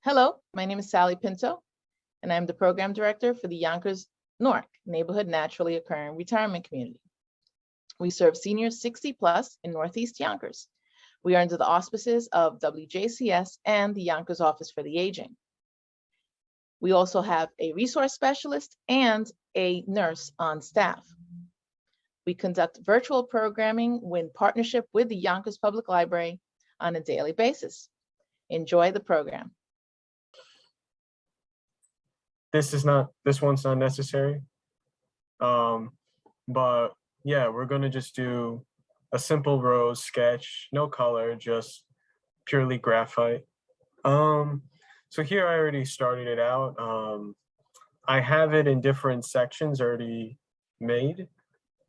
Hello, my name is Sally Pinto, and I'm the Program Director for the Yonkers NORC, Neighborhood Naturally Occurring Retirement Community. We serve seniors 60 plus in Northeast Yonkers. We are under the auspices of WJCS and the Yonkers Office for the Aging. We also have a resource specialist and a nurse on staff. We conduct virtual programming in partnership with the Yonkers Public Library on a daily basis. Enjoy the program. This one's not necessary. But yeah, we're gonna just do a simple rose sketch, no color, just purely graphite. So here I already started it out. I have it in different sections already made.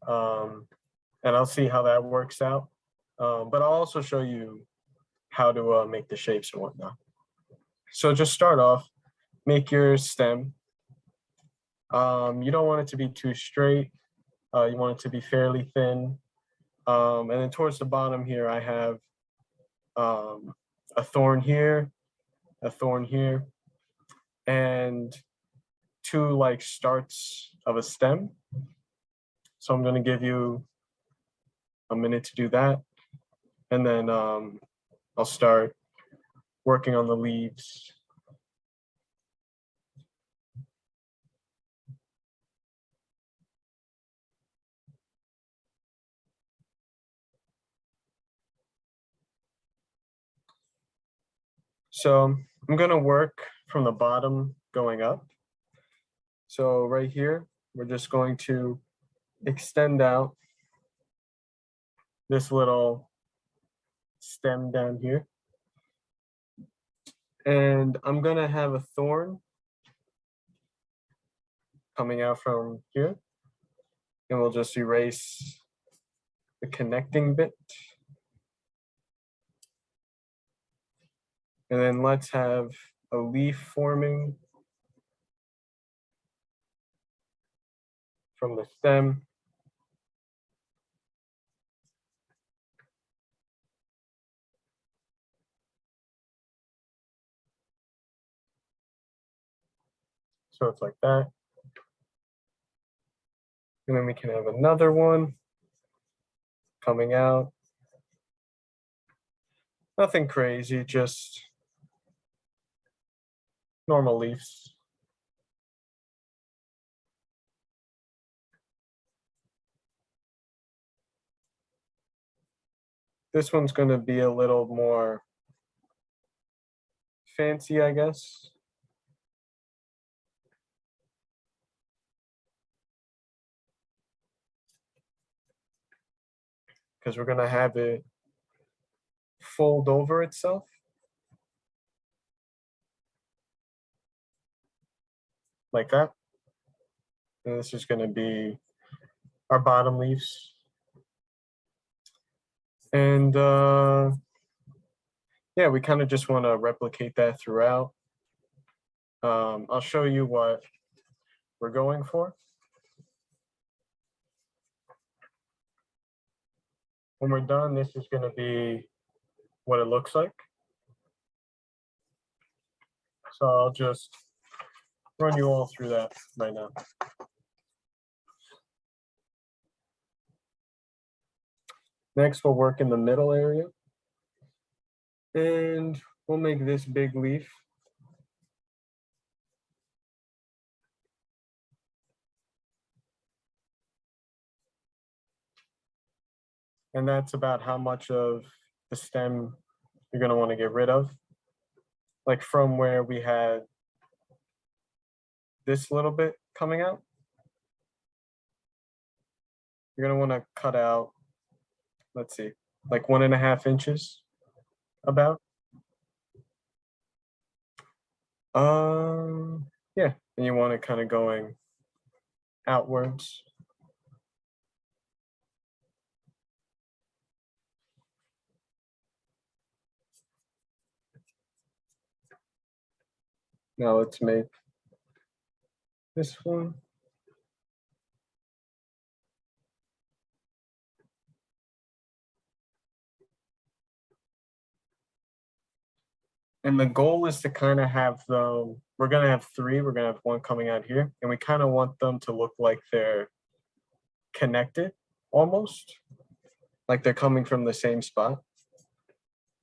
And I'll see how that works out. But I'll also show you how to make the shapes and whatnot. So just start off, make your stem. You don't want it to be too straight. You want it to be fairly thin. And then towards the bottom here, I have a thorn here, and two like starts of a stem. So I'm going to give you a minute to do that. And then I'll start working on the leaves. So I'm going to work from the bottom going up. So right here, we're just going to extend out this little stem down here. And I'm going to have a thorn coming out from here. And we'll just erase the connecting bit. And then let's have a leaf forming from the stem. So it's like that. And then we can have another one coming out. Nothing crazy, just normal leaves. This one's going to be a little more fancy, I guess. Because we're going to have it fold over itself. Like that. And this is going to be our bottom leaves. And yeah, we kind of just want to replicate that throughout. I'll show you what we're going for. When we're done, this is going to be what it looks like. So I'll just run you all through that right now. Next, we'll work in the middle area. And we'll make this big leaf. And that's about how much of the stem you're going to want to get rid of. Like from where we had this little bit coming out, you're going to want to cut out, let's see, like 1.5 inches about. Yeah, and you want it kind of going outwards. Now let's make this one. And the goal is to kind of have them, we're going to have three, we're going to have one coming out here, and we kind of want them to look like they're connected almost, like they're coming from the same spot.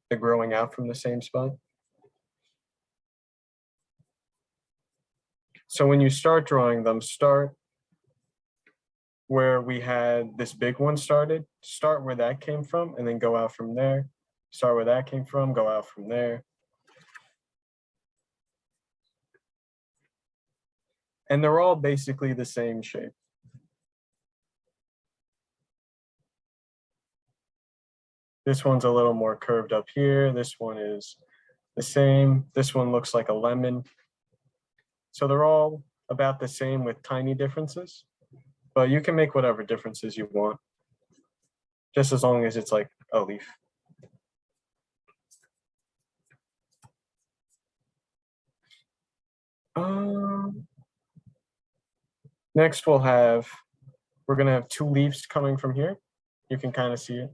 They're growing out from the same spot. So when you start drawing them, start where we had this big one started, start where that came from, and then go out from there. Start where that came from, go out from there. And they're all basically the same shape. This one's a little more curved up here. This one is the same. This one looks like a lemon. So they're all about the same with tiny differences, but you can make whatever differences you want, just as long as it's like a leaf. Next we're gonna have two leaves coming from here. You can kind of see it.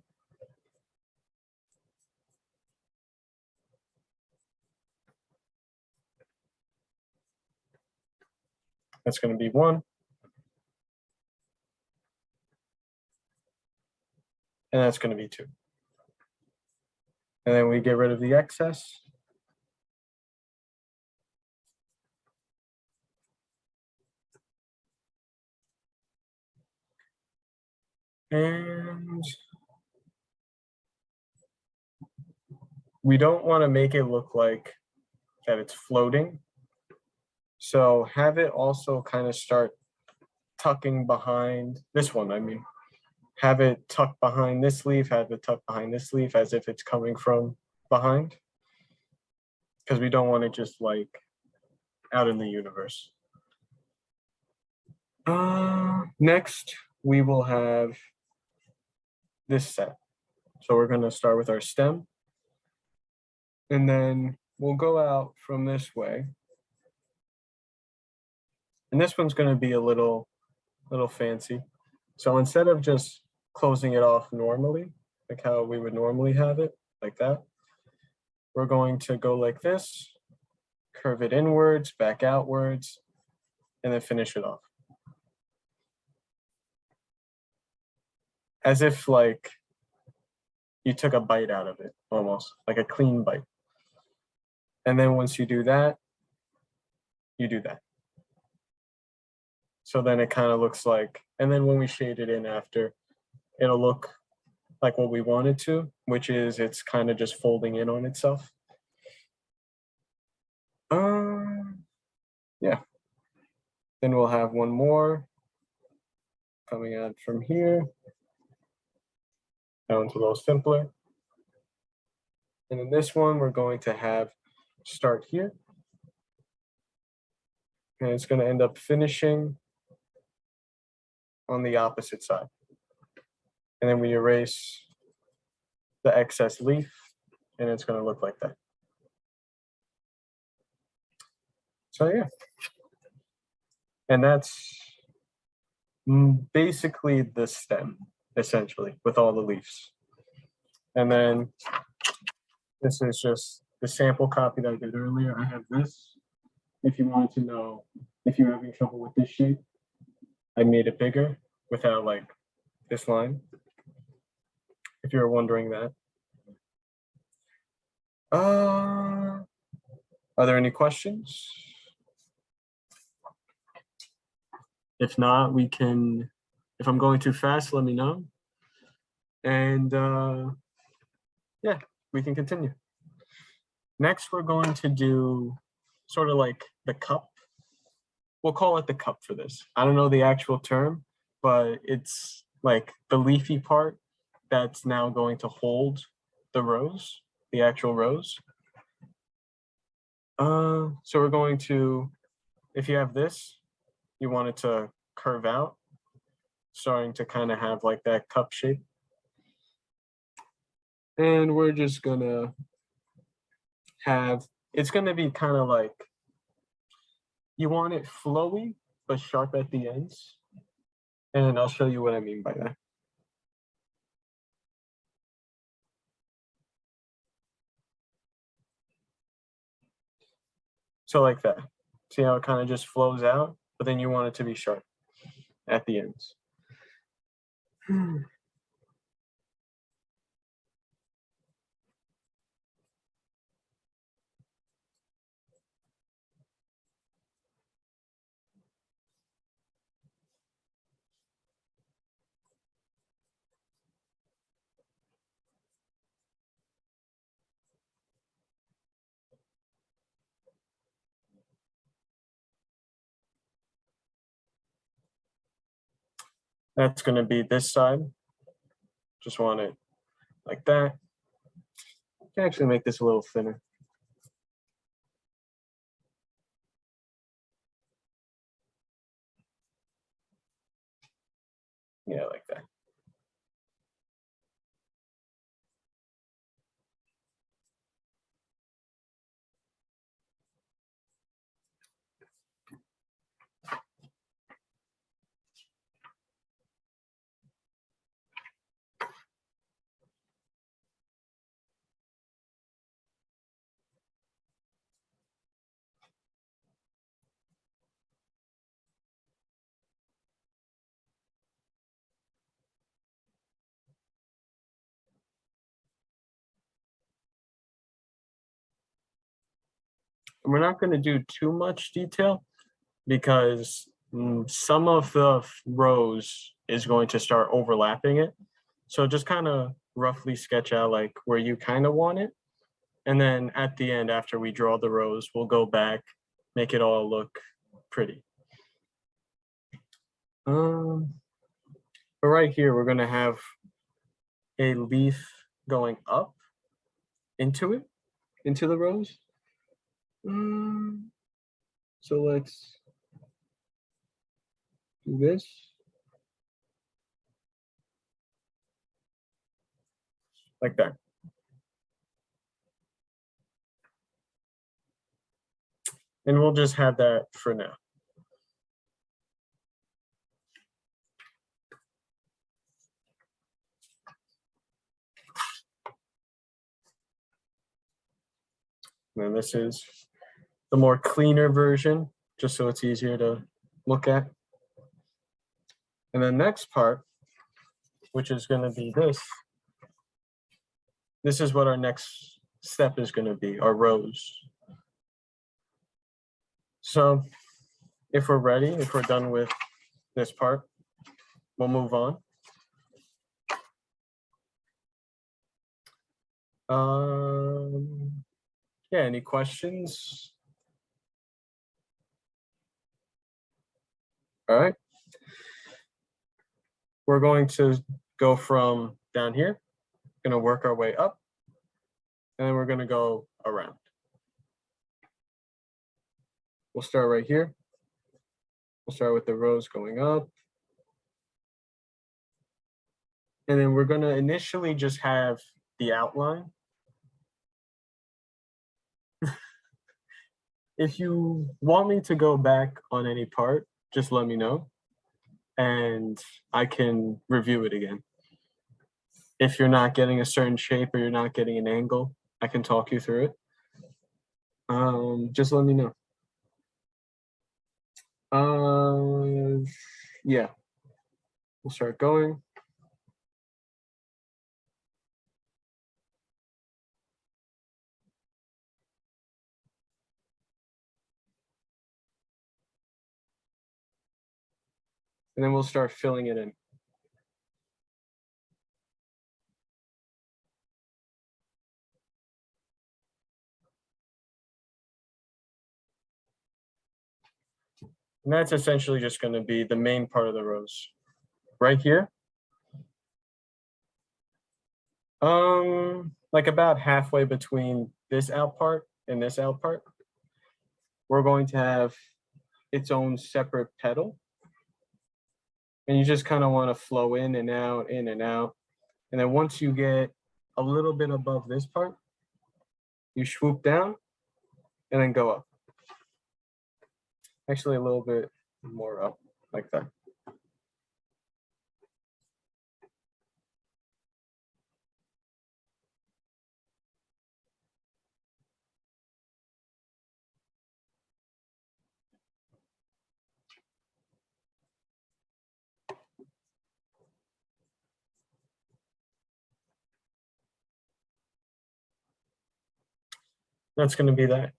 That's going to be one. And that's going to be two. And then we get rid of the excess. And we don't want to make it look like that it's floating. So have it also kind of start tucking behind this one, I mean. Have it tuck behind this leaf, have it tuck behind this leaf as if it's coming from behind. Because we don't want it just like out in the universe. Next, we will have this set. So we're going to start with our stem. And then we'll go out from this way. And this one's going to be a little fancy. So instead of just closing it off normally, like how we would normally have it, like that, we're going to go like this, curve it inwards, back outwards, and then finish it off. As if like you took a bite out of it, almost like a clean bite. And then once you do that, you do that. So then it kind of looks like, and then when we shade it in after, it'll look like what we want it to, which is it's kind of just folding in on itself. Yeah. Then we'll have one more coming out from here. That one's a little simpler. And in this one, we're going to have start here. And it's going to end up finishing on the opposite side. And then we erase the excess leaf, and it's going to look like that. So yeah. And that's basically the stem, essentially, with all the leaves. And then this is just the sample copy that I did earlier. I have this. If you wanted to know if you're having trouble with this shape, I made it bigger without like this line, if you're wondering that. Are there any questions? If not, we can, if I'm going too fast, let me know. And yeah, we can continue. Next, we're going to do sort of like the cup. We'll call it the cup for this. I don't know the actual term, but it's like the leafy part that's now going to hold the rose, the actual rose. So we're going to, if you have this, you want it to curve out, starting to kind of have like that cup shape. And we're just gonna have, it's gonna be kind of like, you want it flowy, but sharp at the ends. And I'll show you what I mean by that. So like that. See how it kind of just flows out, but then you want it to be sharp at the ends. That's going to be this side. Just want it like that. I can actually make this a little thinner. Yeah, like that. And we're not going to do too much detail because some of the rows is going to start overlapping it. So just kind of roughly sketch out like where you kind of want it. And then at the end, after we draw the rows, we'll go back, make it all look pretty. But right here, we're going to have a leaf going up into it, into the rows. So let's do this. Like that. And we'll just have that for now. And then this is the more cleaner version, just so it's easier to look at. And the next part, which is going to be this is what our next step is going to be, our rows. So if we're ready, if we're done with this part, we'll move on. Yeah, any questions? All right. We're going to go from down here, going to work our way up, and then we're going to go around. We'll start right here. We'll start with the rows going up. And then we're going to initially just have the outline. If you want me to go back on any part, just let me know and I can review it again. If you're not getting a certain shape or you're not getting an angle, I can talk you through it. Just let me know. Yeah, we'll start going. And then we'll start filling it in. And that's essentially just going to be the main part of the rows. Right here. Like about halfway between this out part and this out part, we're going to have its own separate petal. And you just kind of want to flow in and out, in and out. And then once you get a little bit above this part, you swoop down and then go up. Actually, a little bit more up, like that. that's going to be that.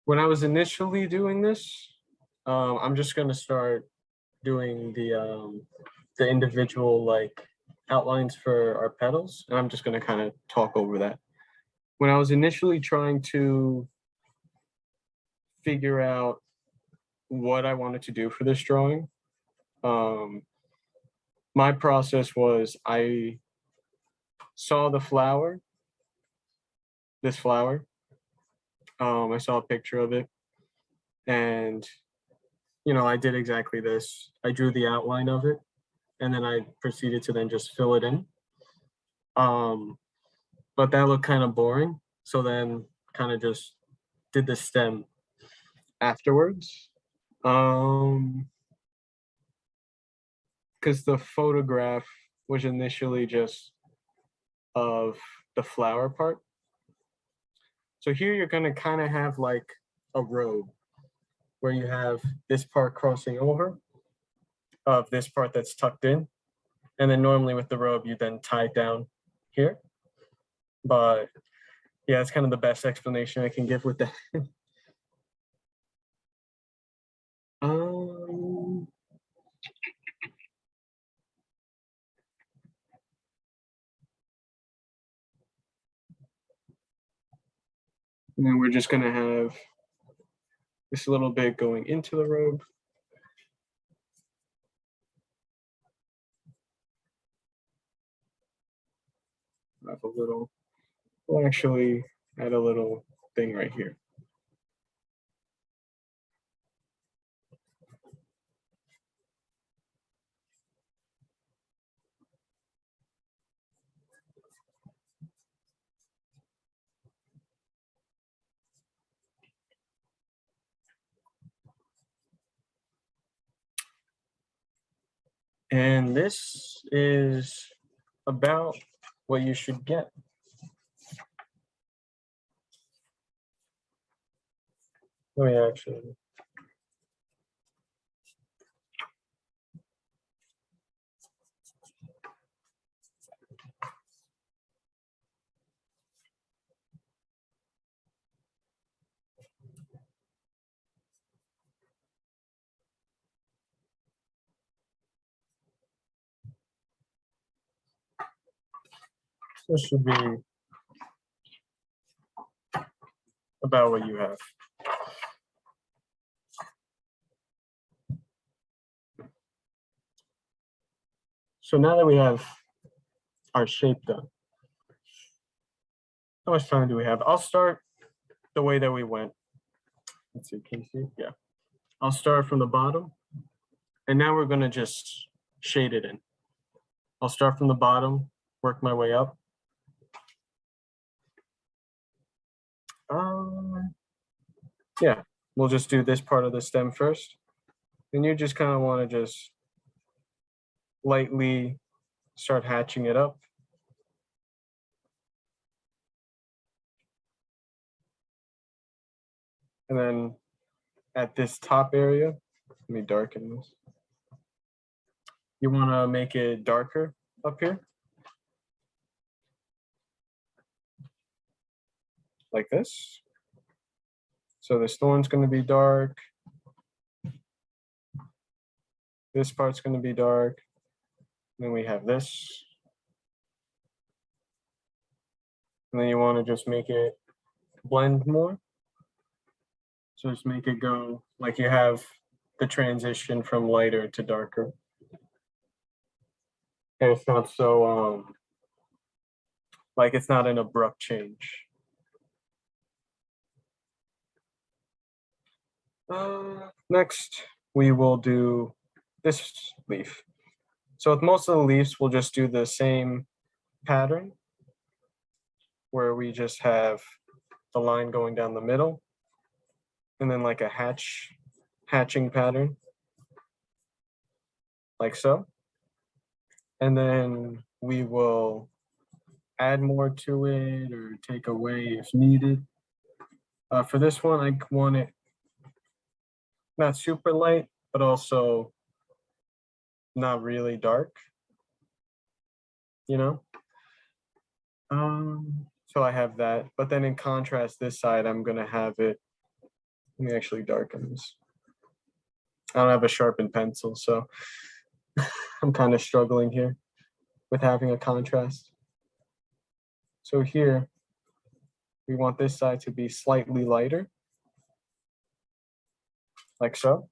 When I was initially doing this, I'm just going to start doing the individual like outlines for our petals, and I'm just going to kind of talk over that. When I was initially trying to figure out what I wanted to do for this drawing, my process was I saw the flower, this flower. I saw a picture of it, and I did exactly this. I drew the outline of it, and then I proceeded to then just fill it in. But that looked kind of boring, so then kind of just did the stem afterwards. Because the photograph was initially just of the flower part. So here you're gonna kind of have like a robe where you have this part crossing over of this part that's tucked in. And then normally with the robe, you then tie it down here. But yeah, it's kind of the best explanation I can give with that. And then we're just gonna have this little bit going into the robe. Have a little, we'll actually add a little thing right here. And this is about what you should get. Let me actually. This should be about what you have. So now that we have our shape done, how much time do we have? I'll start the way that we went. Let's see, can you see? Yeah. I'll start from the bottom, and now we're gonna just shade it in. I'll start from the bottom, work my way up. Yeah, we'll just do this part of the stem first. And you just kind of want to just lightly start hatching it up. And then at this top area, let me darken this. You want to make it darker up here. Like this. So this thorn's going to be dark. This part's going to be dark. Then we have this. And then you want to just make it blend more. So just make it go like you have the transition from lighter to darker. And it's not so, like it's not an abrupt change. Next, we will do this leaf. So with most of the leaves, we'll just do the same pattern where we just have the line going down the middle and then like a hatching pattern, like so. And then we will add more to it or take away if needed. For this one, I want it not super light, but also not really dark, you know? So I have that, but then in contrast, this side, I'm gonna have it, let me actually darken this. I don't have a sharpened pencil, so I'm kind of struggling here with having a contrast. So here, we want this side to be slightly lighter, like so,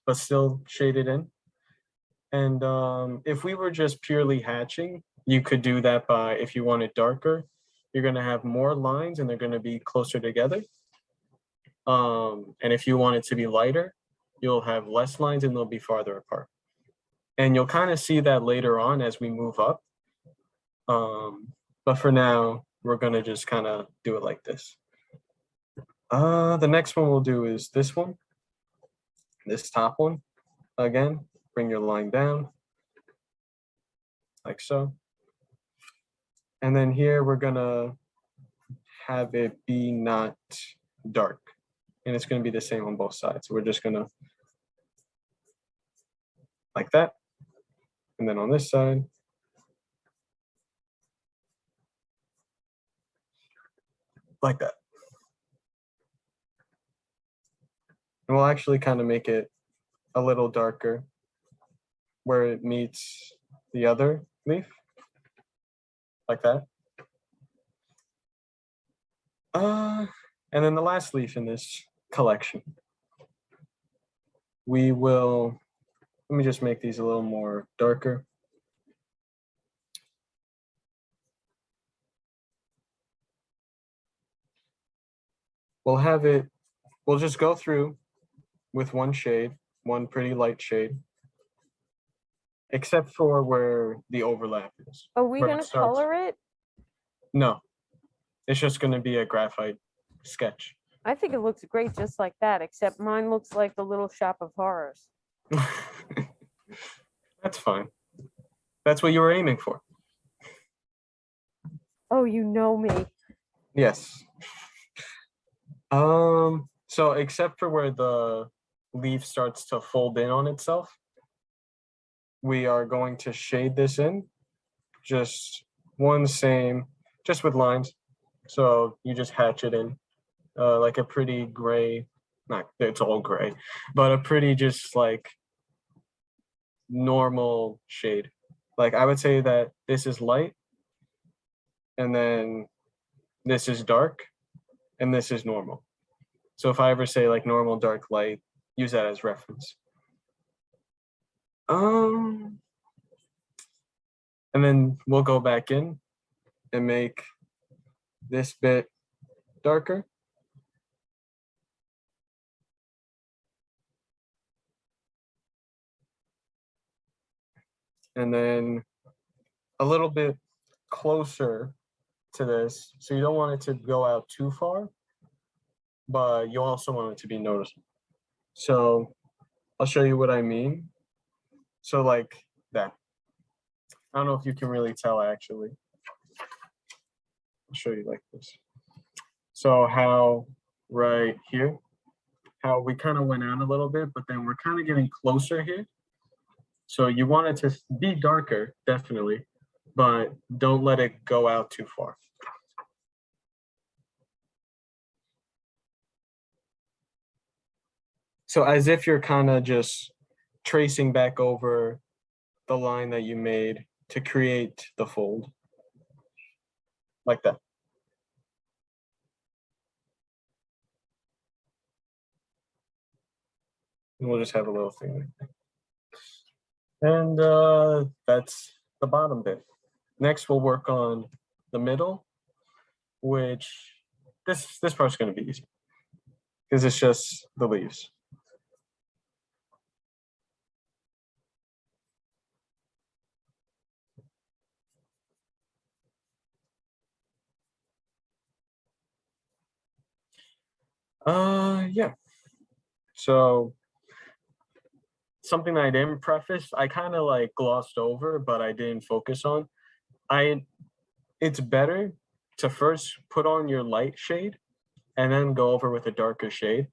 but still shaded in. And if we were just purely hatching, you could do that by, if you want it darker, you're gonna have more lines and they're gonna be closer together. And if you want it to be lighter, you'll have less lines and they'll be farther apart. And you'll kind of see that later on as we move up. But for now, we're gonna just kind of do it like this. The next one we'll do is this one, this top one. Again, bring your line down, like so. And then here we're gonna have it be not dark. And it's gonna be the same on both sides. So we're just gonna, like that. And then on this side, like that. And we'll actually kind of make it a little darker where it meets the other leaf, like that. And then the last leaf in this collection, we will, let me just make these a little more darker. We'll have it, we'll just go through with one shade, one pretty light shade, except for where the overlap is. Are we where going it to starts. color it? No, it's just going to be a graphite sketch. I think it looks great just like that, except mine looks like the Little Shop of Horrors. That's fine. That's what you were aiming for. Oh, you know me. Yes. So except for where the leaf starts to fold in on itself, we are going to shade this in, just one same, just with lines. So you just hatch it in, like a pretty gray, not, it's all gray, but a pretty just like normal shade. Like I would say that this is light, and then this is dark, and this is normal. So if I ever say like normal, dark, light, use that as reference. And then we'll go back in and make this bit darker. And then a little bit closer to this. So you don't want it to go out too far, but you also want it to be noticeable. So I'll show you what I mean. So like that. I don't know if you can really tell actually. I'll show you like this. So how right here, how we kind of went out a little bit, but then we're kind of getting closer here. So you want it to be darker, definitely, but don't let it go out too far. So as if you're kind of just tracing back over the line that you made to create the fold, like that. And we'll just have a little thing like that. And that's the bottom bit. Next, we'll work on the middle, which this part's going to be easy because it's just the leaves. Yeah. So something that I didn't preface, I kind of like glossed over, but I didn't focus on. It's better to first put on your light shade and then go over with a darker shade,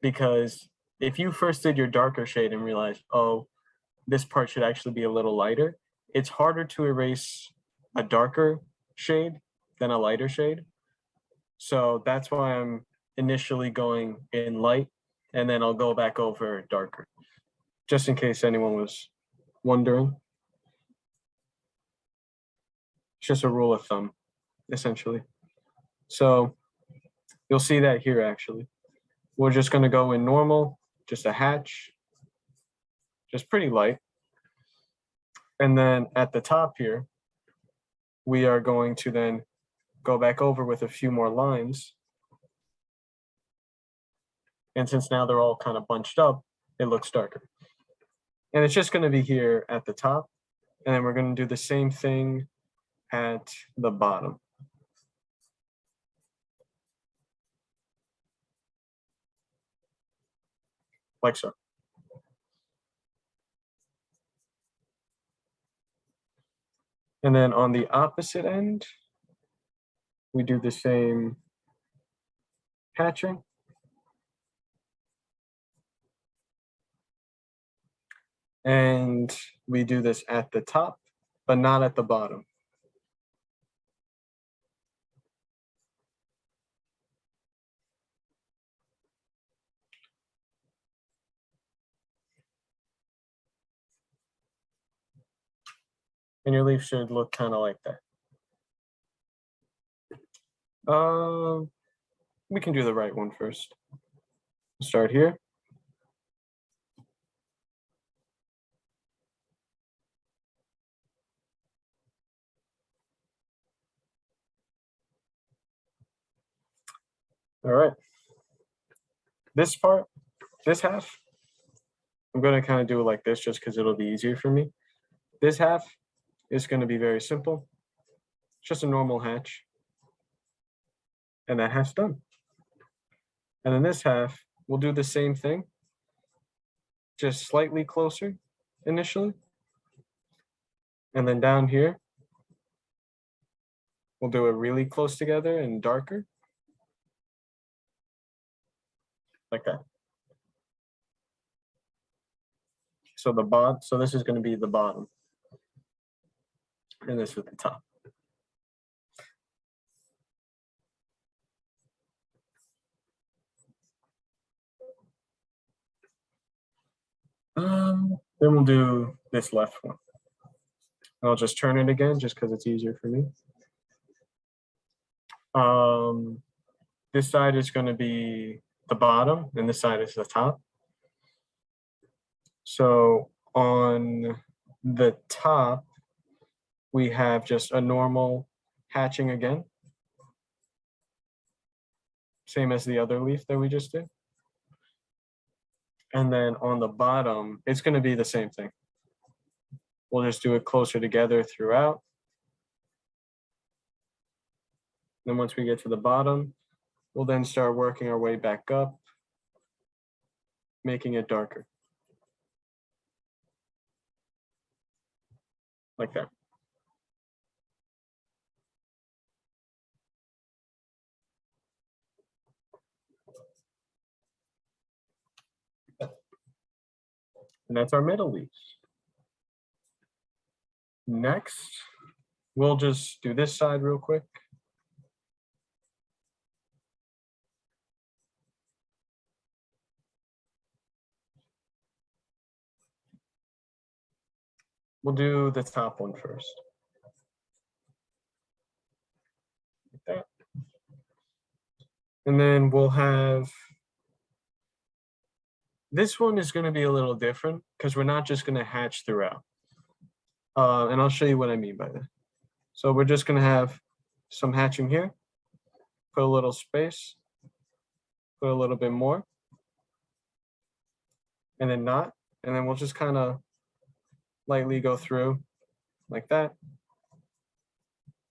because if you first did your darker shade and realized, oh, this part should actually be a little lighter, it's harder to erase a darker shade than a lighter shade. So that's why I'm initially going in light, and then I'll go back over darker, just in case anyone was wondering. It's just a rule of thumb, essentially. So you'll see that here, actually. We're just going to go in normal, just a hatch, just pretty light. And then at the top here, we are going to then go back over with a few more lines. And since now they're all kind of bunched up, it looks darker. And it's just going to be here at the top. And then we're going to do the same thing at the bottom. Like so. And then on the opposite end, we do the same hatching. And we do this at the top, but not at the bottom. And your leaf should look kind of like that. We can do the right one first. Start here. All right. This part, this half, I'm going to kind of do it like this just because it'll be easier for me. This half is going to be very simple. Just a normal hatch. And that half's done. And then this half, we'll do the same thing, just slightly closer initially. And then down here, we'll do it really close together and darker. Like that. So the bottom, so this is going to be the bottom. And this is the top. Then we'll do this left one. I'll just turn it again just because it's easier for me. This side is going to be the bottom and this side is the top. So on the top, we have just a normal hatching again. Same as the other leaf that we just did. And then on the bottom, it's going to be the same thing. We'll just do it closer together throughout. Then once we get to the bottom, we'll then start working our way back up, making it darker. Like that. And that's our middle leaf. Next, we'll just do this side real quick. We'll do the top one first. Like that. And then we'll have, this one is going to be a little different because we're not just going to hatch throughout. And I'll show you what I mean by that. So we're just going to have some hatching here, put a little space, put a little bit more, and then not. And then we'll just kind of lightly go through like that.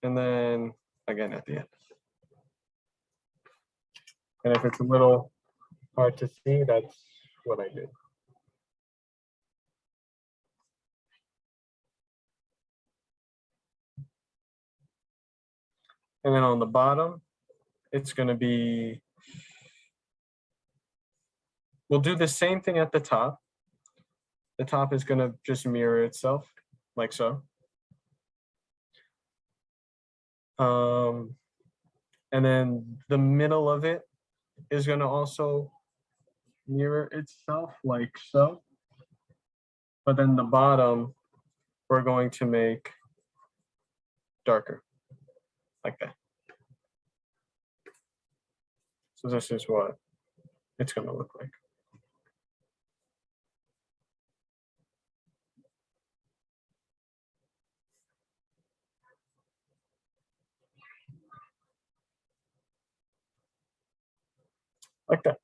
And then again at the end. And if it's a little hard to see, that's what I did. And then on the bottom, it's going to be, we'll do the same thing at the top. The top is going to just mirror itself like so. And then the middle of it is going to also mirror itself like so. But then the bottom, we're going to make darker, like that. So this is what it's going to look like. Like that.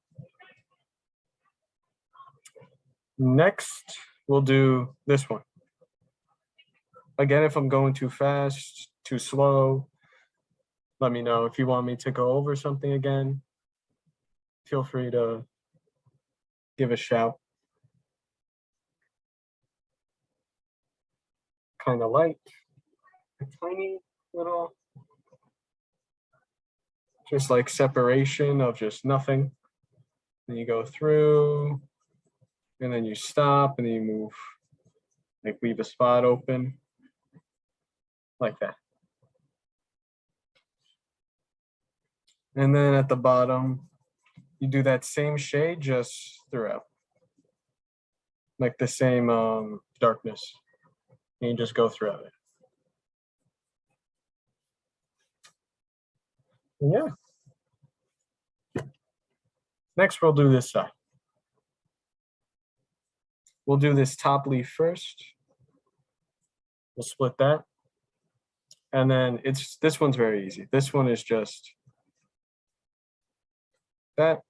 Next, we'll do this one. Again, if I'm going too fast, too slow, let me know. If you want me to go over something again, feel free to give a shout. Kind of light, a tiny little, just like separation of just nothing. Then you go through, and then you stop, and then you move, like leave a spot open, like that. And then at the bottom, you do that same shade just throughout, like the same darkness. And you just go throughout it. And yeah. Next, we'll do this side. We'll do this top leaf first. We'll split that. And then this one's very easy. This one is just that.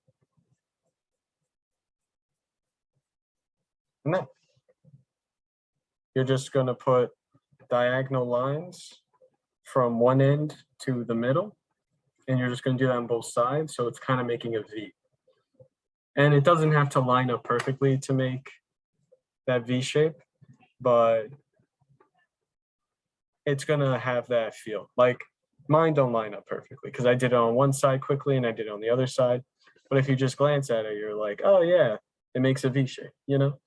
And that. You're just going to put diagonal lines from one end to the middle. And you're just going to do that on both sides. So it's kind of making a V. And it doesn't have to line up perfectly to make that V shape, but it's going to have that feel. Like mine don't line up perfectly because I did it on one side quickly and I did it on the other side. But if you just glance at it, you're like, oh yeah, it makes a V shape, you know?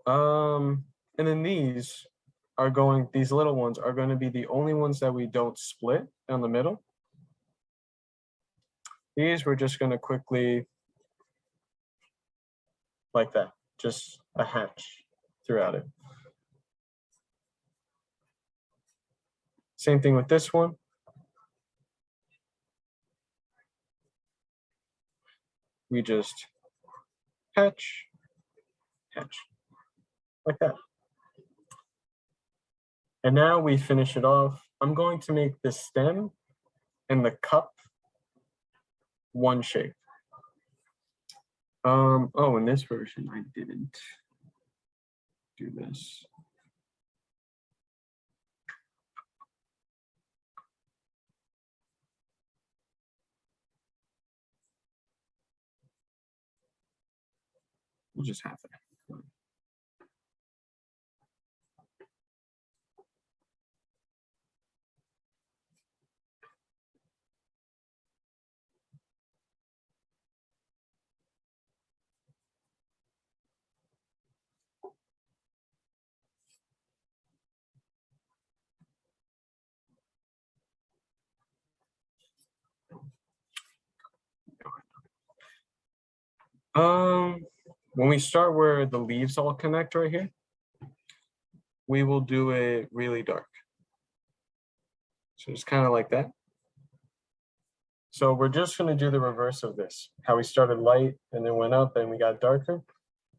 And then these little ones are going to be the only ones that we don't split down the middle. These we're just going to quickly, like that, just a hatch throughout it. Same thing with this one. We just hatch, like that. And now we finish it off. I'm going to make the stem and the cup one shape. Oh, in this version, I didn't do this. We'll just have it. When we start where the leaves all connect right here, we will do it really dark. So it's kind of like that. So we're just going to do the reverse of this. How we started light and then went up and we got darker.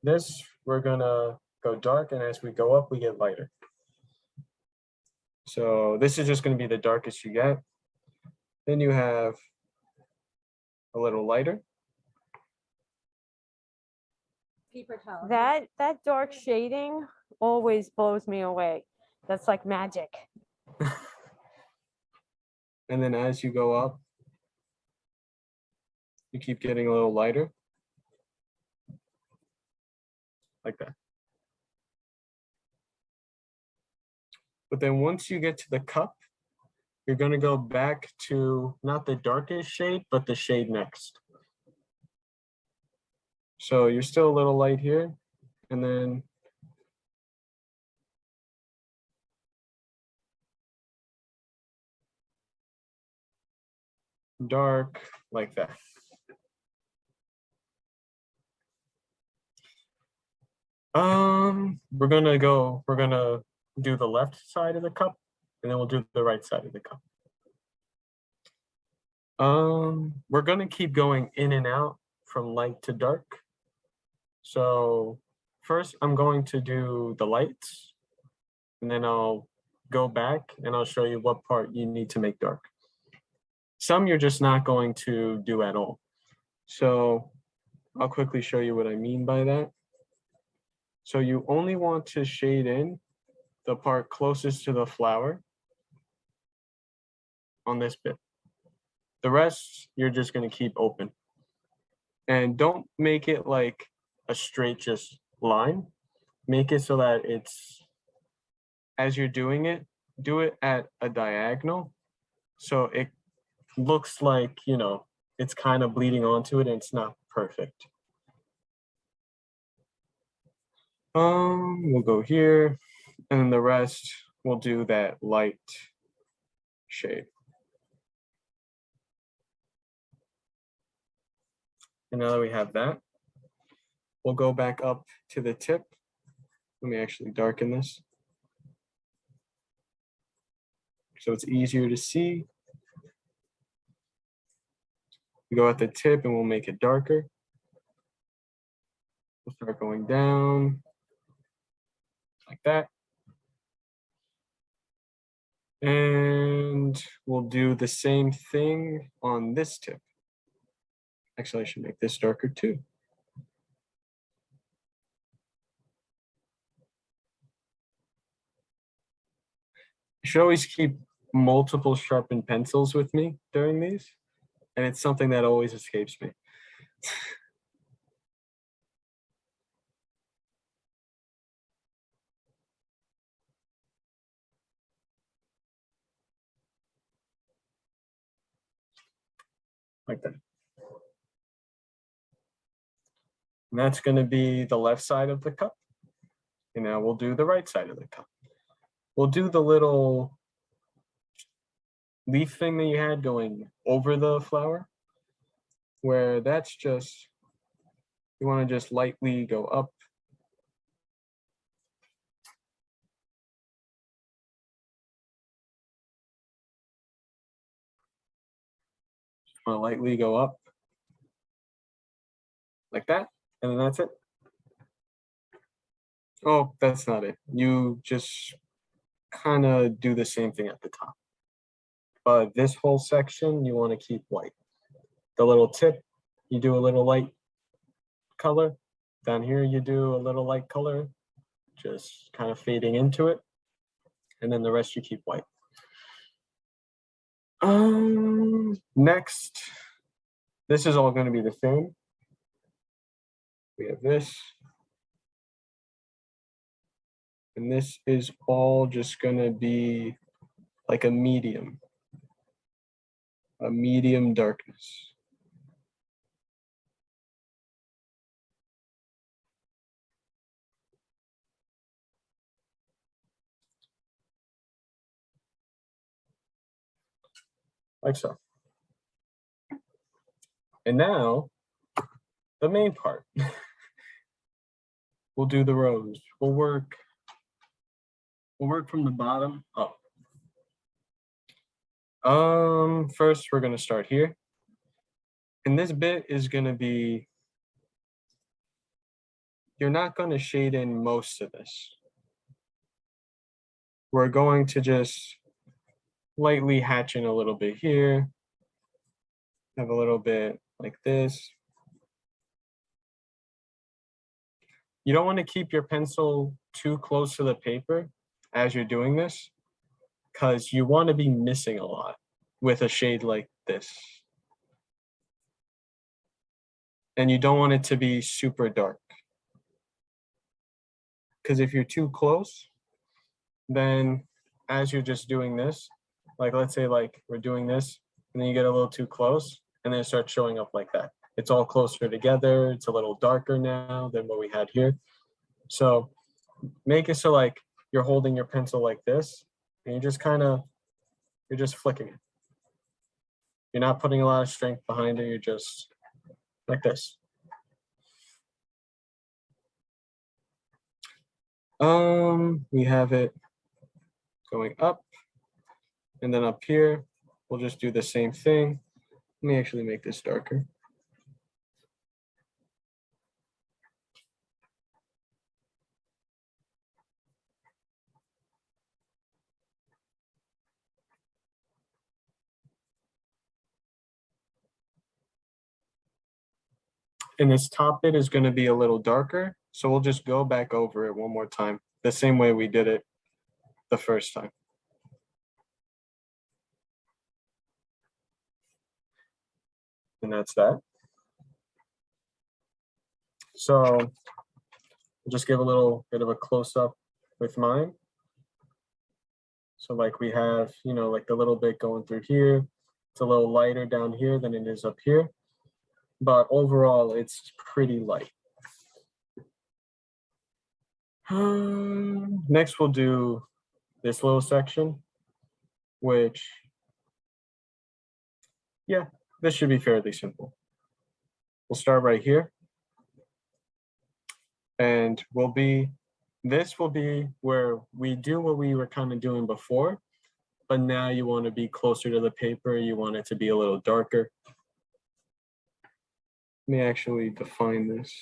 This, we're going to go dark, and as we go up, we get lighter. So this is just going to be the darkest you get. Then you have a little lighter. That dark shading always blows me away. That's like magic. And then as you go up, you keep getting a little lighter. Like that. But then once you get to the cup, you're going to go back to not the darkest shade, but the shade next. So you're still a little light here, and then dark, like that. We're gonna do the left side of the cup, and then we'll do the right side of the cup. We're gonna keep going in and out from light to dark. So first I'm going to do the lights, and then I'll go back and I'll show you what part you need to make dark. Some you're just not going to do at all. So I'll quickly show you what I mean by that. So you only want to shade in the part closest to the flower on this bit. The rest, you're just going to keep open. And don't make it like a straight just line. Make it so that it's, as you're doing it, do it at a diagonal. So it looks like, you know, it's kind of bleeding onto it and it's not perfect. We'll go here, and then the rest we'll do that light shade. And now that we have that, we'll go back up to the tip. Let me actually darken this so it's easier to see. We go at the tip and we'll make it darker. We'll start going down like that. And we'll do the same thing on this tip. Actually, I should make this darker too. I should always keep multiple sharpened pencils with me during these, and it's something that always escapes me. Like that. And that's going to be the left side of the cup. And now we'll do the right side of the cup. We'll do the little leaf thing that you had going over the flower, where that's just, you want to just lightly go up. Just want to lightly go up like that, and then that's it. Oh, that's not it. You just kind of do the same thing at the top. But this whole section, you want to keep white. The little tip, you do a little light color. Down here, you do a little light color, just kind of fading into it. And then the rest you keep white. Next, this is all going to be the same. We have this. And this is all just going to be like a medium darkness. Like so. And now, the main part. We'll do the rows. We'll work from the bottom up. First we're gonna start here. And this bit is gonna be, you're not gonna shade in most of this. We're going to just lightly hatch in a little bit here. Have a little bit like this. You don't want to keep your pencil too close to the paper as you're doing this, because you want to be missing a lot with a shade like this. And you don't want it to be super dark. Because if you're too close, then as you're just doing this, like let's say like we're doing this, and then you get a little too close, and then it starts showing up like that. It's all closer together. It's a little darker now than what we had here. So make it so like you're holding your pencil like this, and you're just flicking it. You're not putting a lot of strength behind it. You're just like this. We have it going up, and then up here, we'll just do the same thing. Let me actually make this darker. And this top bit is going to be a little darker, so we'll just go back over it one more time, the same way we did it the first time. And that's that. So I'll just give a little bit of a close-up with mine. So like we have, you know, like the little bit going through here. It's a little lighter down here than it is up here. But overall, it's pretty light. Next, we'll do this little section, which, yeah, this should be fairly simple. We'll start right here. And this will be where we do what we were kind of doing before, but now you want to be closer to the paper. You want it to be a little darker. Let me actually define this.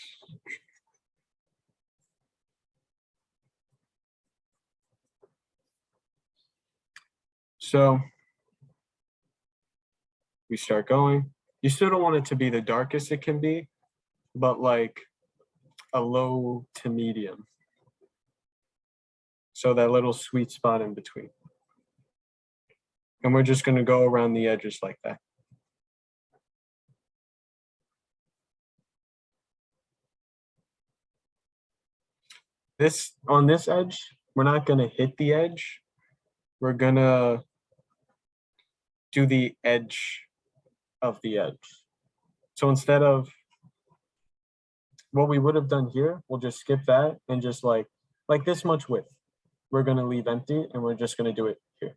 So we start going. You still don't want it to be the darkest it can be, but like a low to medium. So that little sweet spot in between. And we're just going to go around the edges like that. On this edge, we're not going to hit the edge. We're going to do the edge of the edge. So instead of what we would have done here, we'll just skip that and just like this much width. We're going to leave empty and we're just going to do it here.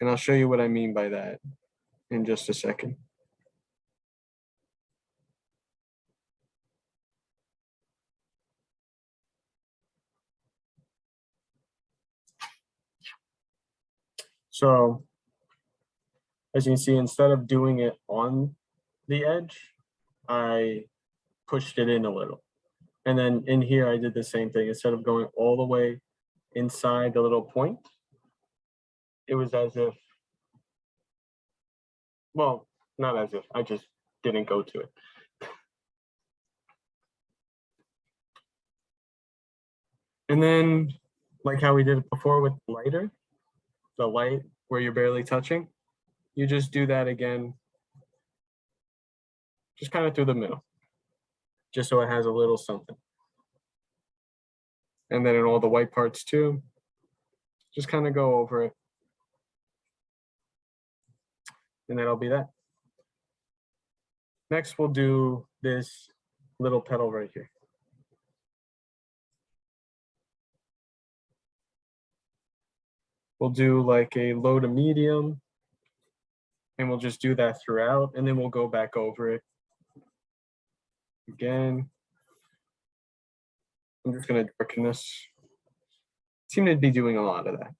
And I'll show you what I mean by that in just a second. So as you can see, instead of doing it on the edge, I pushed it in a little. And then in here, I did the same thing. Instead of going all the way inside the little point, it was as if, well, not as if, I just didn't go to it. And then, like how we did it before with the lighter, the light where you're barely touching, you just do that again, just kind of through the middle, just so it has a little something. And then in all the white parts too, just kind of go over it. And that'll be that. Next, we'll do this little petal right here. We'll do like a low to medium, and we'll just do that throughout, and then we'll go back over it again. I'm just going to darken this. Seem to be doing a lot of that.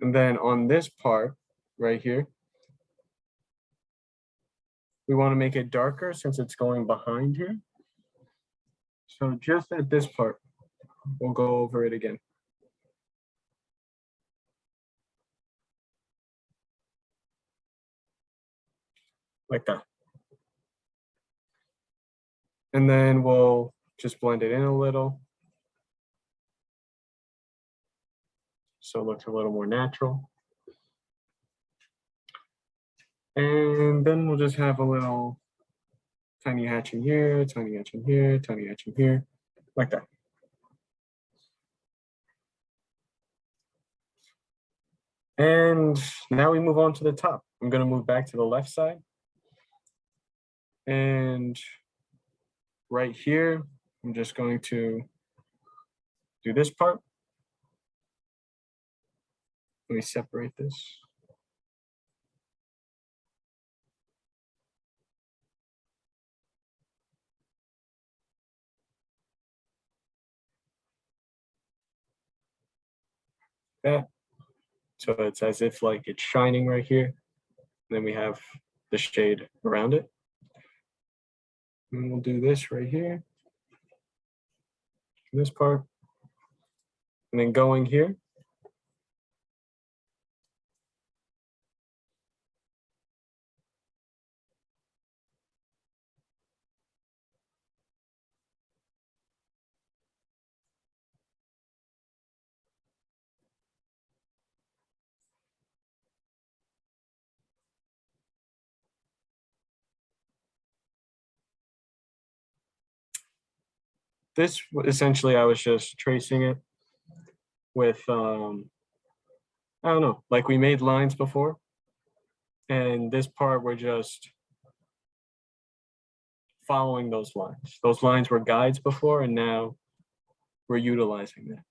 And then on this part right here, we want to make it darker since it's going behind here. So just at this part, we'll go over it again. Like that. And then we'll just blend it in a little. So it looks a little more natural. And then we'll just have a little tiny hatching here, tiny hatching here, tiny hatching here, like that. And now we move on to the top. I'm going to move back to the left side. And right here, I'm just going to do this part. Let me separate this. Okay. So it's as if like it's shining right here. Then we have the shade around it. And we'll do this right here. This part. And then going here. This essentially, I was just tracing it with, I don't know, like we made lines before. And this part, we're just following those lines. Those lines were guides before, and now we're utilizing them.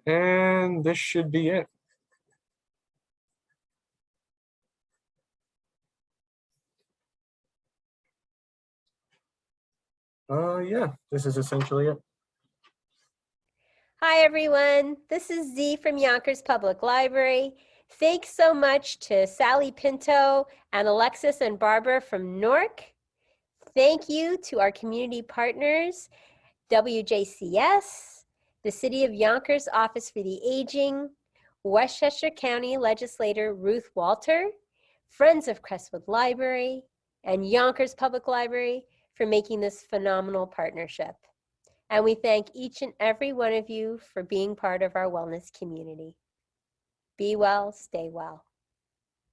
And this should be it. Yeah, this is essentially it. Hi, everyone. This is Z from Yonkers Public Library. Thanks so much to Sally Pinto and Alexis and Barbara from NORC. Thank you to our community partners, WJCS, the City of Yonkers Office for the Aging, Westchester County Legislator Ruth Walter, Friends of Crestwood Library, and Yonkers Public Library for making this phenomenal partnership. And we thank each and every one of you for being part of our wellness community. Be well, stay well.